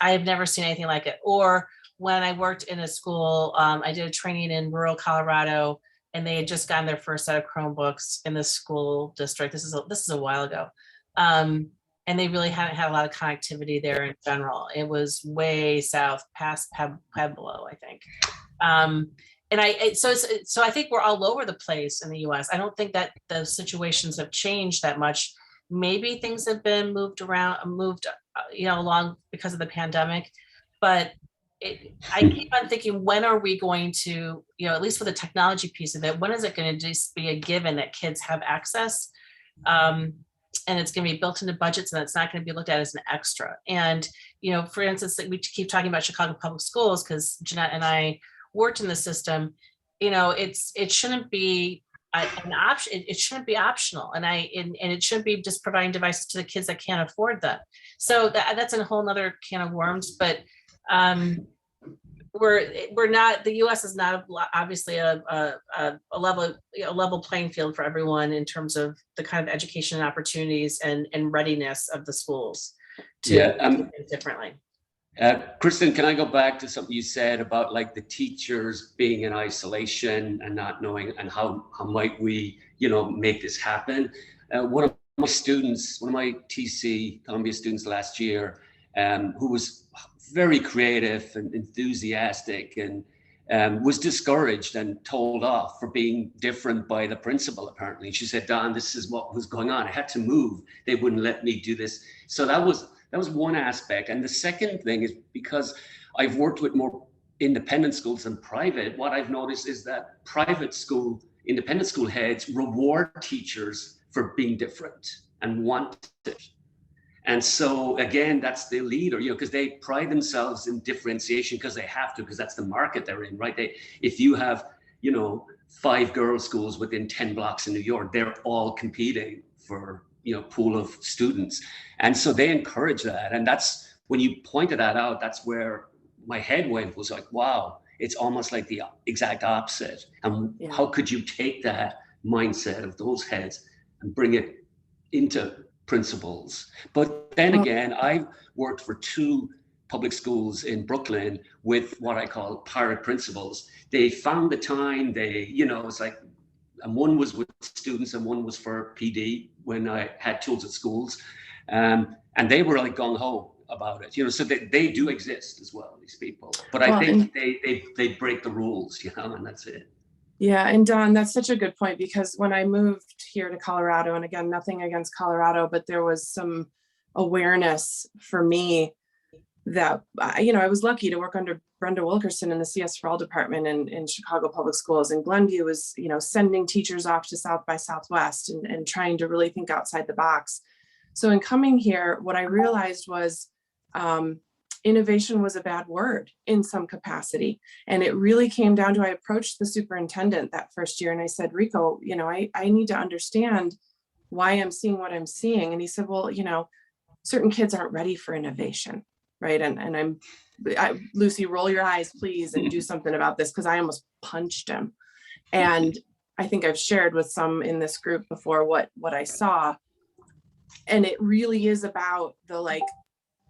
I have never seen anything like it. Or when I worked in a school, I did a training in rural Colorado, and they had just gotten their first set of Chromebooks in the school district. This is a while ago. And they really hadn't had a lot of connectivity there in general. It was way south past Pueblo, I think. So I think we're all over the place in the US. I don't think that the situations have changed that much. Maybe things have been moved along because of the pandemic, but I keep on thinking, when are we going to, at least for the technology piece of it, when is it going to just be a given that kids have access? And it's going to be built into budgets, and it's not going to be looked at as an extra. And, for instance, we keep talking about Chicago public schools because Jeanette and I worked in the system. It shouldn't be an option. It shouldn't be optional. And it shouldn't be just providing devices to the kids that can't afford them. So that's a whole nother can of worms, but we're not, the US is not obviously a level playing field for everyone in terms of the kind of education and opportunities and readiness of the schools to do things differently.
Kristin, can I go back to something you said about like the teachers being in isolation and not knowing, and how might we, make this happen? One of my TC Columbia students last year, who was very creative and enthusiastic, and was discouraged and told off for being different by the principal, apparently. She said, Don, this is what was going on. I had to move. They wouldn't let me do this. So that was one aspect. And the second thing is, because I've worked with more independent schools than private, what I've noticed is that independent school heads reward teachers for being different and want it. And so again, that's the leader, because they pride themselves in differentiation because they have to, because that's the market they're in, right? If you have, 5 girls' schools within 10 blocks in New York, they're all competing for, pool of students. And so they encourage that. And that's, when you pointed that out, that's where my head went, was like, wow, it's almost like the exact opposite. And how could you take that mindset of those heads and bring it into principals? But then again, I worked for 2 public schools in Brooklyn with what I call pirate principals. They found the time, it's like, and one was with students and one was for PD when I had tools at schools. And they were like gung-ho about it, so they do exist as well, these people. But I think they break the rules, and that's it.
Yeah, and Don, that's such a good point, because when I moved here to Colorado, and again, nothing against Colorado, but there was some awareness for me that, I was lucky to work under Brenda Wilkerson in the CS for All department in Chicago Public Schools. And Glenview was, sending teachers off to South by Southwest and trying to really think outside the box. So in coming here, what I realized was innovation was a bad word in some capacity. And it really came down to, I approached the superintendent that first year and I said, Rico, you know, I need to understand why I'm seeing what I'm seeing. And he said, well, you know, certain kids aren't ready for innovation, right? And Lucy, roll your eyes, please, and do something about this, because I almost punched him. And I think I've shared with some in this group before what I saw. And it really is about the, like,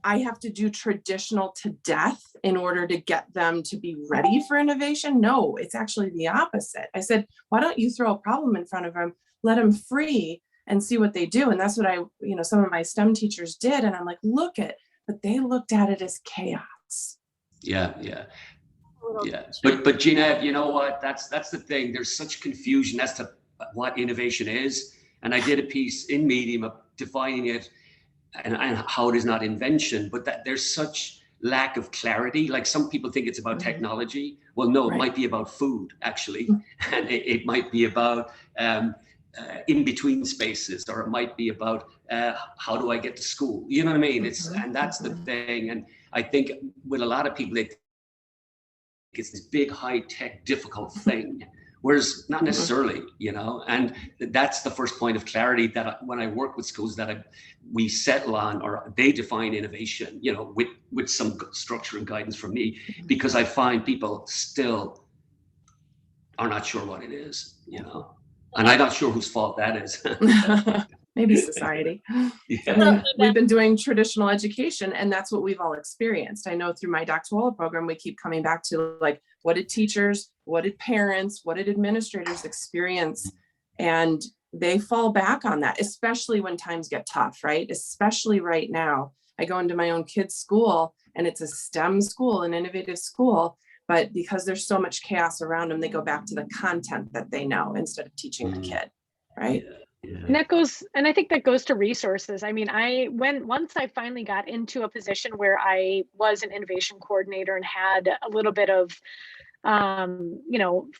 I have to do traditional to death in order to get them to be ready for innovation. No, it's actually the opposite. I said, why don't you throw a problem in front of them, let them free and see what they do? And that's what some of my STEM teachers did. And I'm like, but they looked at it as chaos.
Yeah. But Gina, you know what? That's the thing. There's such confusion as to what innovation is. And I did a piece in Medium of defining it and how it is not invention, but that there's such lack of clarity. Like, some people think it's about technology. Well, no, it might be about food, actually. And it might be about in between spaces, or it might be about how do I get to school? You know what I mean? And that's the thing. And I think with a lot of people, it's this big, high tech, difficult thing. Whereas not necessarily, you know, and that's the first point of clarity that when I work with schools that we settle on, or they define innovation, you know, with some structure and guidance from me, because I find people still are not sure what it is, you know, and I'm not sure whose fault that is.
Maybe society.
Yeah.
I mean, we've been doing traditional education, and that's what we've all experienced. I know through my doctoral program, we keep coming back to, like, what did teachers, what did parents, what did administrators experience? And they fall back on that, especially when times get tough, right? Especially right now. I go into my own kid's school, and it's a STEM school, an innovative school, but because there's so much chaos around them, they go back to the content that they know instead of teaching the kid, right?
And I think that goes to resources. I mean, once I finally got into a position where I was an innovation coordinator and had a little bit of,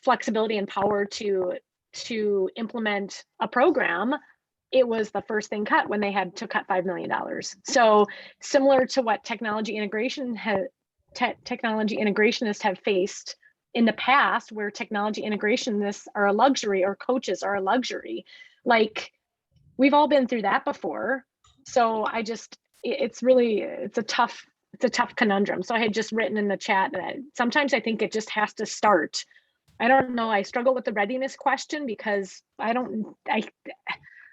flexibility and power to implement a program, it was the first thing cut when they had to cut $5 million. So similar to what technology integrationists have faced in the past, where technology integrationists are a luxury, or coaches are a luxury. Like, we've all been through that before. So it's a tough conundrum. So I had just written in the chat that sometimes I think it just has to start. I don't know. I struggle with the readiness question, because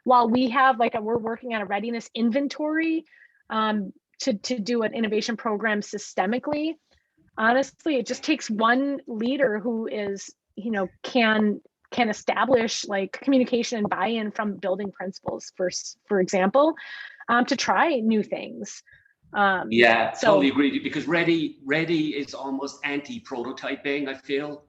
while we have we're working on a readiness inventory to do an innovation program systemically. Honestly, it just takes one leader who is, can establish communication and buy-in from building principles, for example, to try new things.
Totally agree, because ready is almost anti-prototyping, I feel.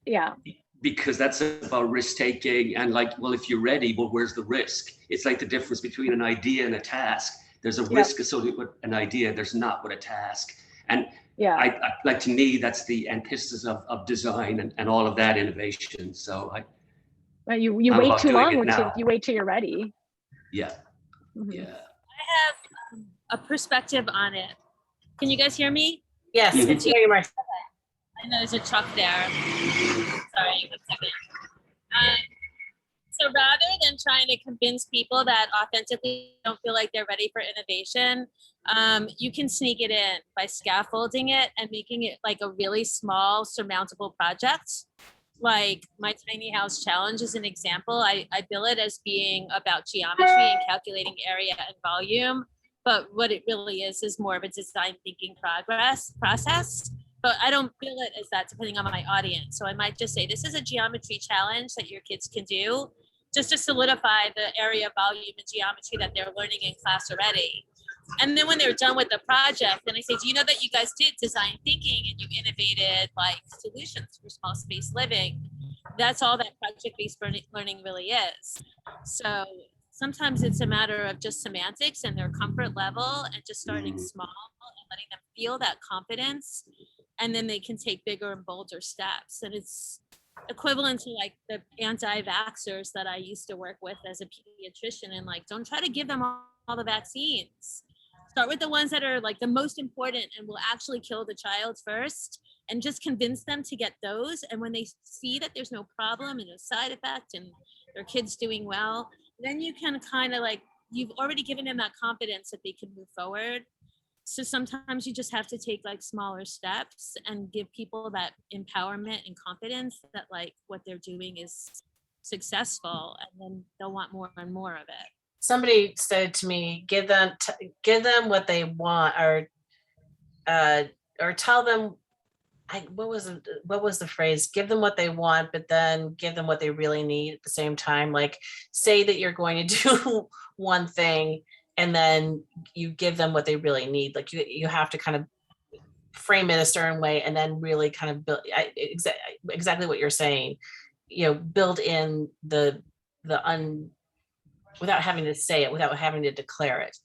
Yeah.
Because that's about risk taking, and if you're ready, but where's the risk? It's like the difference between an idea and a task. There's a risk associated with an idea, there's not with a task. And I to me, that's the antithesis of design and all of that innovation. So
you wait too long, you wait till you're ready.
Yeah.
I have a perspective on it. Can you guys hear me?
Yes,
Mhm.
it's very much.
I know there's a truck there. Sorry, 1 second. So rather than trying to convince people that authentically don't feel like they're ready for innovation, you can sneak it in by scaffolding it and making it like a really small, surmountable project. Like my tiny house challenge is an example. I bill it as being about geometry and calculating area and volume, but what it really is more of a design thinking process. But I don't bill it as that depending on my audience. So I might just say, this is a geometry challenge that your kids can do just to solidify the area, volume, and geometry that they're learning in class already. And then when they're done with the project, then I say, do you know that you guys did design thinking and you innovated solutions for small space living? That's all that project-based learning really is. So sometimes it's a matter of just semantics and their comfort level and just starting small and letting them feel that confidence. And then they can take bigger and bolder steps. And it's equivalent to like the anti-vaxxers that I used to work with as a pediatrician, and like, don't try to give them all the vaccines. Start with the ones that are like the most important and will actually kill the child first, and just convince them to get those. And when they see that there's no problem and no side effect and their kid's doing well, then you can kind of like, you've already given them that confidence that they can move forward. So sometimes you just have to take like smaller steps and give people that empowerment and confidence that like what they're doing is successful, and then they'll want more and more of it.
Somebody said to me, give them what they want, or tell them, what was the phrase? Give them what they want, but then give them what they really need at the same time. Like, say that you're going to do one thing, and then you give them what they really need. Like you have to kind of frame it a certain way, and then really kind of build exactly what you're saying. Build in without having to say it, without having to declare it.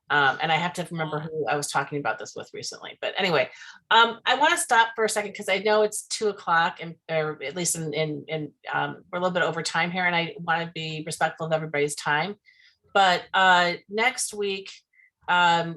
And I have to remember who I was talking about this with recently. But anyway, I want to stop for a second because I know it's 2:00, and or at least in we're a little bit over time here, and I want to be respectful of everybody's time. But next week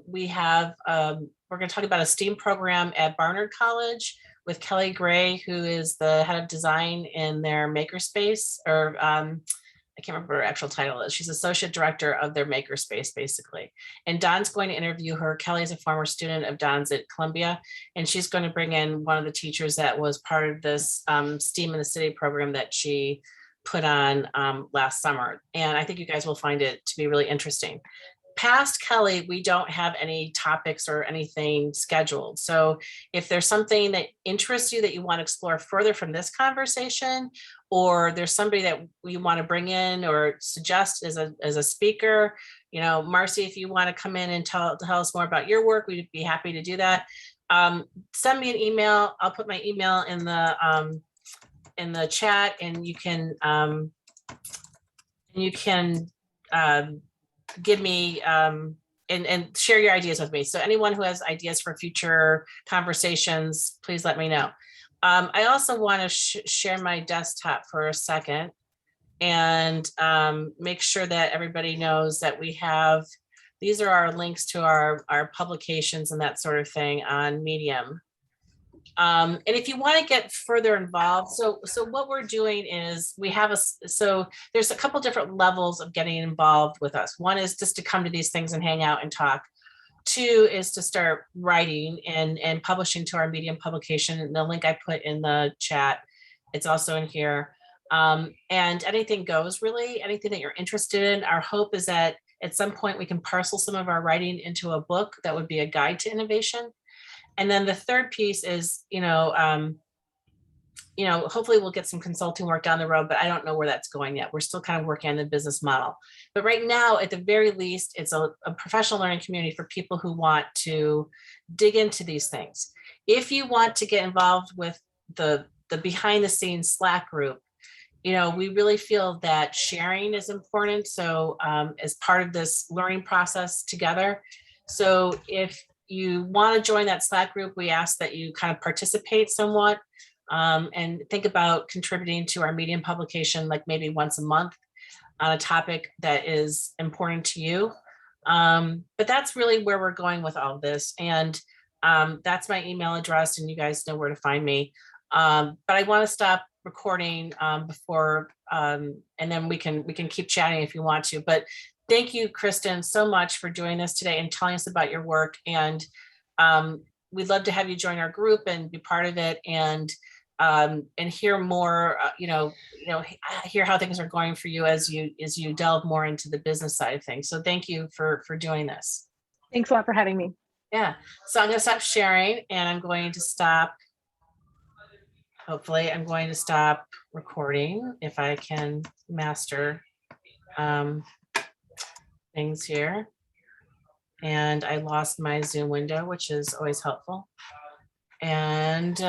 we have we're going to talk about a STEAM program at Barnard College with Kelly Gray, who is the head of design in their makerspace, or I can't remember what her actual title is. She's associate director of their makerspace, basically. And Don's going to interview her. Kelly is a former student of Don's at Columbia, and she's going to bring in one of the teachers that was part of this STEAM in the City program that she put on last summer. And I think you guys will find it to be really interesting. Past Kelly, we don't have any topics or anything scheduled. So if there's something that interests you that you want to explore further from this conversation, or there's somebody that you want to bring in or suggest as a speaker, Marcy, if you want to come in and tell us more about your work, we'd be happy to do that. Send me an email. I'll put my email in the chat, and you can give me and share your ideas with me. So anyone who has ideas for future conversations, please let me know. I also want to share my desktop for a second and make sure that everybody knows that we have, these are our links to our publications and that sort of thing on Medium. And if you want to get further involved, so what we're doing is we have so there's a couple different levels of getting involved with us. One is just to come to these things and hang out and talk. Two is to start writing and publishing to our Medium publication. And the link I put in the chat, it's also in here. And anything goes, really, anything that you're interested in. Our hope is that at some point we can parcel some of our writing into a book that would be a guide to innovation. And then the third piece is, hopefully we'll get some consulting work down the road, but I don't know where that's going yet. We're still kind of working on the business model. But right now, at the very least, it's a professional learning community for people who want to dig into these things. If you want to get involved with the behind the scenes Slack group, we really feel that sharing is important. So as part of this learning process together. So if you want to join that Slack group, we ask that you kind of participate somewhat and think about contributing to our Medium publication, like maybe once a month on a topic that is important to you. But that's really where we're going with all of this. And that's my email address, and you guys know where to find me. But I want to stop recording before, and then we can keep chatting if you want to. But thank you, Kristin, so much for doing this today and telling us about your work. And we'd love to have you join our group and be part of it, and hear more, hear how things are going for you as you delve more into the business side of things. So thank you for doing this.
Thanks a lot for having me.
Yeah. So I'm going to stop sharing, and I'm going to stop. Hopefully I'm going to stop recording if I can master things here. And I lost my Zoom window, which is always helpful. And